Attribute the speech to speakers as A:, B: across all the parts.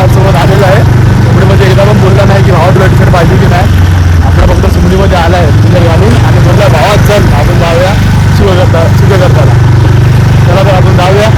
A: भावासोबत आलेला आहे. सुमडीमध्ये एकदा पण बोलला नाही की भावा तुला टी शर्ट पाहिजे की नाही. आपला फक्त सुमडीमध्ये आला आहे टी घालून आणि बोलला भावात चल आपण जाऊया सुख करताना. चला तर आपण जाऊया.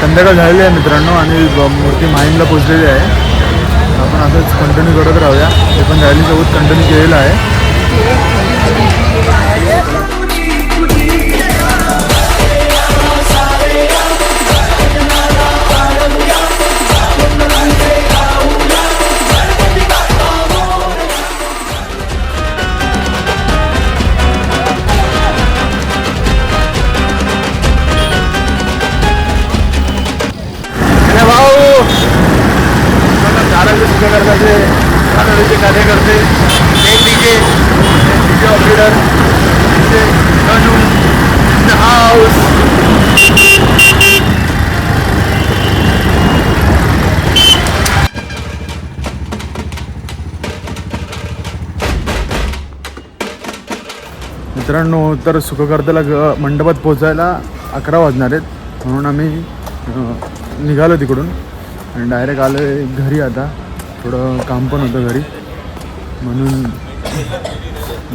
A: संध्याकाळ झालेली आहे मित्रांनो आणि मूर्ती माहीमला पोचलेली आहे. आपण असंच कंटिन्यू करत राहूया. ते पण रॅलीसोबत कंटिन्यू केलेलं आहे. कार्यकर्ते डीजे ऑपरेटर हाऊस मित्रांनो, तर सुखकर्त्याला मंडपात पोचायला 11 वाजणार आहेत. म्हणून आम्ही निघालो तिकडून आणि डायरेक्ट आलो आहे घरी. आता थोडं काम पण होतं घरी म्हणून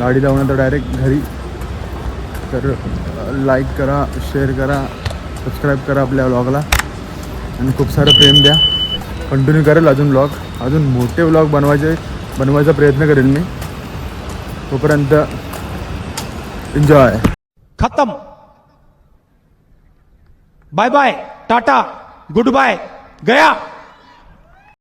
A: गाडी लावून तर डायरेक्ट घरी. तर लाईक करा, शेअर करा, सबस्क्राईब करा आपल्या व्लॉगला आणि खूप सारं प्रेम द्या. कंटिन्यू करेल अजून मोठे व्लॉग बनवायचा प्रयत्न करेल मी. तोपर्यंत एन्जॉय.
B: खत्म. Bye bye, tata, goodbye, गया.